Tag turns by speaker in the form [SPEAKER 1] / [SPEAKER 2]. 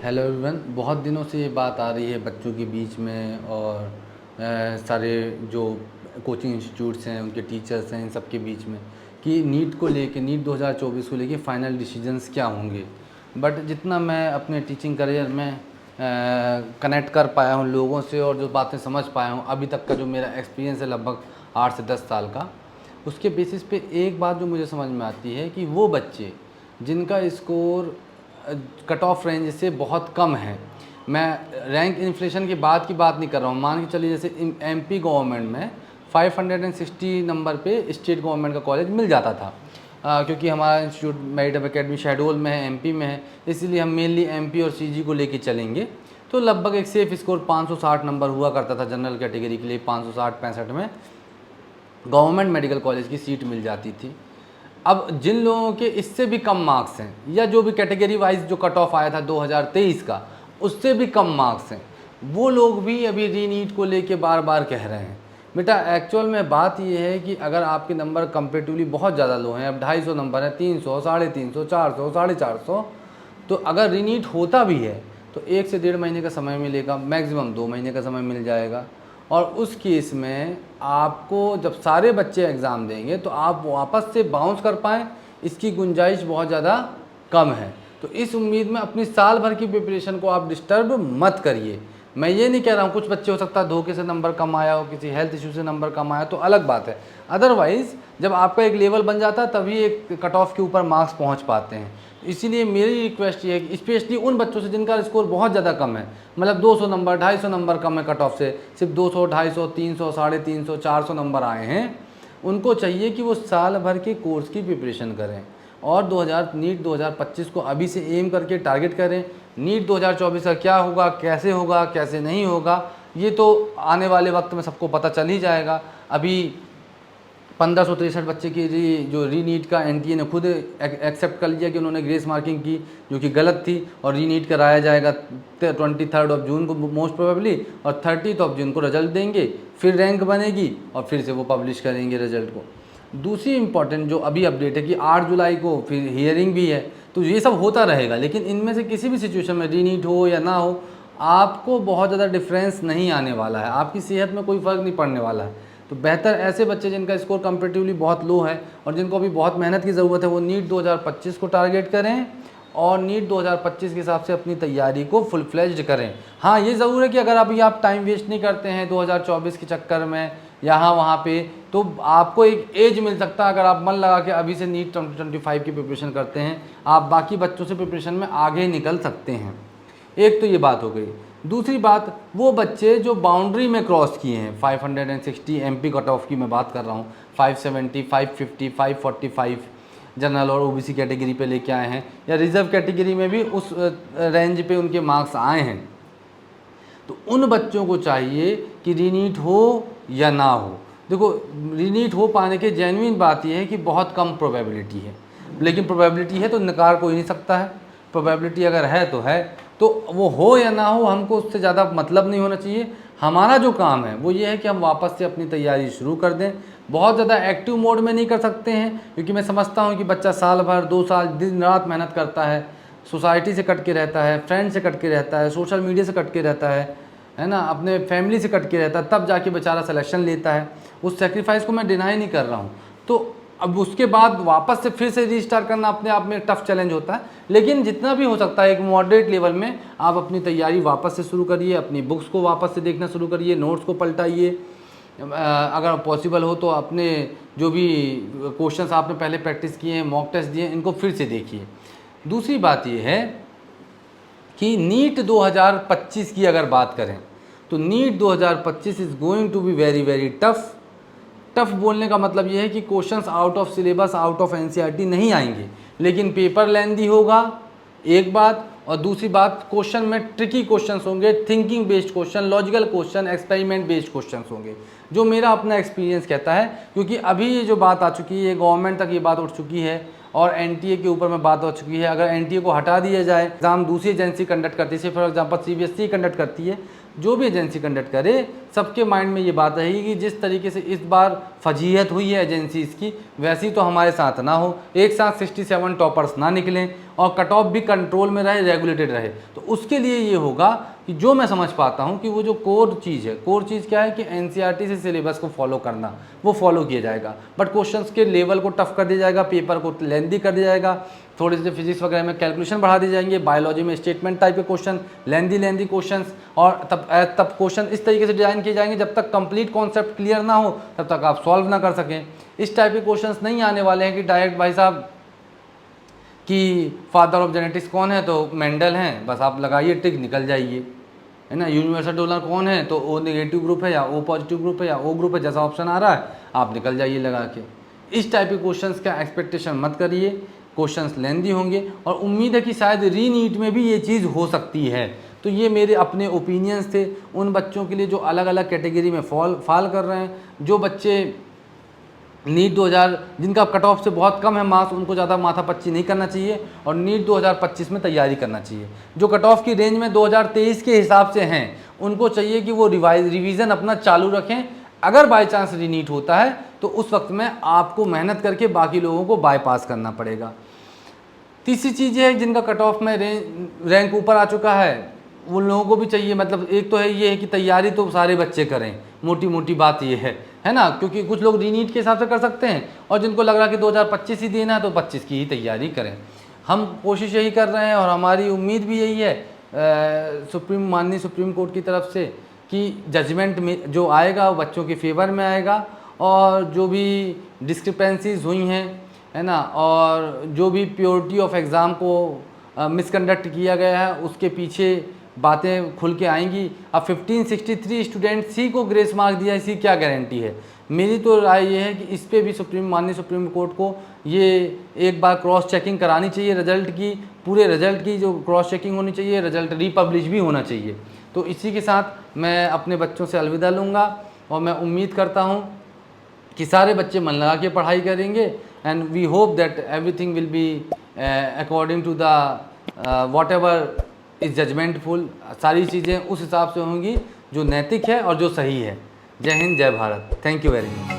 [SPEAKER 1] Hello everyone. बहुत दिनों से ये बात आ रही है बच्चों के बीच में और सारे जो कोचिंग इंस्टीट्यूट्स हैं उनके टीचर्स हैं इन सब के बीच में कि नीट को लेके नीट 2024 को लेके फ़ाइनल डिसीजंस क्या होंगे। बट जितना मैं अपने टीचिंग करियर में कनेक्ट कर पाया हूँ लोगों से और जो बातें समझ पाया हूँ अभी तक का जो मेरा एक्सपीरियंस है लगभग 8 से 10 साल का, उसके बेसिस पे एक बात जो मुझे समझ में आती है कि वो बच्चे जिनका स्कोर कट ऑफ रेंज से बहुत कम है, मैं रैंक इन्फ्लेशन के बाद की बात नहीं कर रहा हूँ, मान के चलिए जैसे एमपी गवर्नमेंट में 560 नंबर पे स्टेट गवर्नमेंट का कॉलेज मिल जाता था। क्योंकि हमारा इंस्टीट्यूट मेरिटम एकेडमी शेड्यूल में है, एमपी में है, इसलिए हम मेनली एमपी और सीजी को लेके चलेंगे। तो लगभग एक सेफ स्कोर 560 नंबर हुआ करता था जनरल कैटेगरी के लिए। 560-65 में गवर्नमेंट मेडिकल कॉलेज की सीट मिल जाती थी। अब जिन लोगों के इससे भी कम मार्क्स हैं या जो भी कैटेगरी वाइज जो कट ऑफ आया था 2023 का उससे भी कम मार्क्स हैं, वो लोग भी अभी रीनीट को लेके बार बार कह रहे हैं। बेटा एक्चुअल में बात ये है कि अगर आपके नंबर कंपेरेटिवली बहुत ज़्यादा लो हैं, अब 250 नंबर है, 300, 350, 400, 450, तो अगर रीनीट होता भी है तो 1 से 1.5 महीने का समय मिलेगा, मैक्सिमम 2 महीने का समय मिल जाएगा। और उस केस में आपको जब सारे बच्चे एग्ज़ाम देंगे तो आप वापस से बाउंस कर पाएँ, इसकी गुंजाइश बहुत ज़्यादा कम है। तो इस उम्मीद में अपनी साल भर की प्रिपरेशन को आप डिस्टर्ब मत करिए। मैं ये नहीं कह रहा हूँ, कुछ बच्चे हो सकता है धोखे से नंबर कम आया हो, किसी हेल्थ इशू से नंबर कम आया तो अलग बात है। अदरवाइज़ जब आपका एक लेवल बन जाता है तभी एक कट ऑफ के ऊपर मार्क्स पहुँच पाते हैं। इसीलिए मेरी रिक्वेस्ट ये है कि स्पेशली उन बच्चों से जिनका स्कोर बहुत ज़्यादा कम है, मतलब 200 नंबर 250 नंबर कम है कट ऑफ से, सिर्फ 200, 250, 300, 350, 400 नंबर आए हैं, उनको चाहिए कि वो साल भर के कोर्स की प्रिपरेशन करें और नीट 2025 को अभी से एम करके टारगेट करें। नीट 2024 का क्या होगा, कैसे नहीं होगा, ये तो आने वाले वक्त में सबको पता चल ही जाएगा। अभी 1563 बच्चे की जो रीनीट का एनटीए ने खुद एक्सेप्ट कर लिया कि उन्होंने ग्रेस मार्किंग की जो कि गलत थी, और रीनीट कराया जाएगा 23 जून को मोस्ट प्रोबेबली, और 30 जून को रिजल्ट देंगे, फिर रैंक बनेगी और फिर से वो पब्लिश करेंगे रिजल्ट को। दूसरी इंपॉर्टेंट जो अभी अपडेट है कि 8 जुलाई को फिर हियरिंग भी है, तो ये सब होता रहेगा। लेकिन इनमें से किसी भी सिचुएशन में रीनीट हो या ना हो, आपको बहुत ज़्यादा डिफरेंस नहीं आने वाला है, आपकी सेहत में कोई फ़र्क नहीं पड़ने वाला है। तो बेहतर ऐसे बच्चे जिनका स्कोर कंपेरेटिवली बहुत लो है और जिनको अभी बहुत मेहनत की ज़रूरत है, वो नीट 2025 को टारगेट करें और नीट 2025 के हिसाब से अपनी तैयारी को फुल फ्लेज्ड करें। हाँ, ये ज़रूर है कि अगर अभी आप टाइम वेस्ट नहीं करते हैं 2024 के चक्कर में यहाँ वहाँ पे, तो आपको एक एज मिल सकता है। अगर आप मन लगा के अभी से नीट 2025 की प्रिपरेशन करते हैं, आप बाकी बच्चों से प्रिपरेशन में आगे निकल सकते हैं। एक तो ये बात हो गई। दूसरी बात, वो बच्चे जो बाउंड्री में क्रॉस किए हैं, 560 एमपी कट ऑफ की मैं बात कर रहा हूँ, 570, 550, 545 जनरल और ओबीसी कैटेगरी पे लेके आए हैं, या रिजर्व कैटेगरी में भी उस रेंज पे उनके मार्क्स आए हैं, तो उन बच्चों को चाहिए कि रीनीट हो या ना हो। देखो, रीनीट हो पाने के जेन्युइन बात यह है कि बहुत कम प्रोबेबिलिटी है, लेकिन प्रोबेबिलिटी है तो नकार कोई नहीं सकता है। प्रोबेबिलिटी अगर है तो वो हो या ना हो, हमको उससे ज़्यादा मतलब नहीं होना चाहिए। हमारा जो काम है वो ये है कि हम वापस से अपनी तैयारी शुरू कर दें। बहुत ज़्यादा एक्टिव मोड में नहीं कर सकते हैं, क्योंकि मैं समझता हूँ कि बच्चा साल भर 2 साल दिन रात मेहनत करता है, सोसाइटी से कट के रहता है, फ्रेंड से कट के रहता है, सोशल मीडिया से कट के रहता है ना, अपने फैमिली से कट के रहता है, तब जाके बेचारा सिलेक्शन लेता है। उस सेक्रीफाइस को मैं डिनाई नहीं कर रहा हूँ। तो अब उसके बाद वापस से फिर से रीस्टार्ट करना अपने आप में टफ चैलेंज होता है, लेकिन जितना भी हो सकता है एक मॉडरेट लेवल में आप अपनी तैयारी वापस से शुरू करिए, अपनी बुक्स को वापस से देखना शुरू करिए, नोट्स को पलटाइए। अगर पॉसिबल हो तो अपने जो भी क्वेश्चंस आपने पहले प्रैक्टिस किए हैं, मॉक टेस्ट दिए, इनको फिर से देखिए। दूसरी बात ये है कि नीट 2025 की अगर बात करें तो NEET 2025 is going to be very very tough. Tough बोलने का मतलब ये है कि questions out of syllabus, out of NCERT नहीं आएंगे, लेकिन पेपर लेंथी होगा एक बात, और दूसरी बात क्वेश्चन में ट्रिकी क्वेश्चंस होंगे, thinking based question, logical question, experiment based questions होंगे, जो मेरा अपना एक्सपीरियंस कहता है। क्योंकि अभी ये जो बात आ चुकी है, गवर्नमेंट तक ये बात उठ चुकी है और एनटीए के ऊपर में बात हो चुकी है। अगर एनटीए को हटा दिया जाए, एग्जाम दूसरी एजेंसी कंडक्ट करती है, फॉर एग्जाम्पल सीबीएसई कंडक्ट करती है, जो भी एजेंसी कंडक्ट करे सबके माइंड में ये बात रहेगी कि जिस तरीके से इस बार फजीहत हुई है एजेंसीज़ की, वैसी तो हमारे साथ ना हो, एक साथ 67 टॉपर्स ना निकलें और कट ऑफ भी कंट्रोल में रहे, रेगुलेटेड रहे। तो उसके लिए ये होगा कि जो मैं समझ पाता हूँ कि वो जो कोर चीज़ है, कोर चीज़ क्या है कि एनसीईआरटी से सिलेबस को फॉलो करना, वो फॉलो किया जाएगा, बट क्वेश्चंस के लेवल को टफ कर दिया जाएगा, पेपर को लेंदी कर दिया जाएगा, थोड़े से फिजिक्स वगैरह में कैलकुलेशन बढ़ा दी जाएंगे, बायोलॉजी में स्टेटमेंट टाइप के क्वेश्चन, लेंदी क्वेश्चंस, और तब क्वेश्चन इस तरीके से डिज़ाइन किए जाएंगे जब तक कंप्लीट कॉन्सेप्ट क्लियर ना हो तब तक आप सॉल्व ना कर सकें। इस टाइप के क्वेश्चंस नहीं आने वाले हैं कि डायरेक्ट भाई साहब कि फादर ऑफ जेनेटिक्स कौन है, तो मेंडल हैं, बस आप लगाइए टिक निकल जाइए, है ना। यूनिवर्सल डोनर कौन है, तो ओ नेगेटिव ग्रुप है या ओ पॉजिटिव ग्रुप है या ओ ग्रुप है, जैसा ऑप्शन आ रहा है आप निकल जाइए लगा के। इस टाइप के क्वेश्चंस का एक्सपेक्टेशन मत करिए, क्वेश्चंस लेंदी होंगे और उम्मीद है कि शायद री नीट में भी ये चीज़ हो सकती है। तो ये मेरे अपने ओपिनियंस थे उन बच्चों के लिए जो अलग अलग कैटेगरी में फॉल कर रहे हैं। जो बच्चे नीट 2000 जिनका कट ऑफ से बहुत कम है मार्क्स, उनको ज़्यादा माथापच्ची नहीं करना चाहिए और नीट 2025 में तैयारी करना चाहिए। जो कट ऑफ की रेंज में 2023 के हिसाब से हैं, उनको चाहिए कि वो रिवीजन अपना चालू रखें। अगर बाई चांस रीनीट होता है तो उस वक्त में आपको मेहनत करके बाकी लोगों को बाईपास करना पड़ेगा। तीसरी चीज़ है जिनका कट ऑफ में रैंक ऊपर आ चुका है, उन लोगों को भी चाहिए, मतलब एक तो है ये है कि तैयारी तो सारे बच्चे करें, मोटी बात ये है ना, क्योंकि कुछ लोग रीनीट के हिसाब से कर सकते हैं और जिनको लग रहा है कि 2025 ही देना है तो 25 की ही तैयारी करें। हम कोशिश यही कर रहे हैं और हमारी उम्मीद भी यही है माननीय सुप्रीम कोर्ट की तरफ से कि जजमेंट में जो आएगा वो बच्चों के फेवर में आएगा और जो भी डिस्क्रिपेंसीज हुई हैं, है ना, और जो भी प्योरिटी ऑफ एग्ज़ाम को मिसकंडक्ट किया गया है उसके पीछे बातें खुल के आएंगी। अब 1563 स्टूडेंट्स ही को ग्रेस मार्क दिया, इसकी क्या गारंटी है। मेरी तो राय ये है कि इस पे भी माननीय सुप्रीम कोर्ट को ये एक बार क्रॉस चेकिंग करानी चाहिए रिज़ल्ट की, पूरे रिज़ल्ट की जो क्रॉस चेकिंग होनी चाहिए, रिज़ल्ट रीपब्लिश भी होना चाहिए। तो इसी के साथ मैं अपने बच्चों से अलविदा लूँगा और मैं उम्मीद करता हूँ कि सारे बच्चे मन लगा के पढ़ाई करेंगे and we hope that everything will be according to the whatever is judgementful. सारी चीज़ें उस हिसाब से होंगी जो नैतिक है और जो सही है। जय हिंद, जय Bharat. Thank you very much.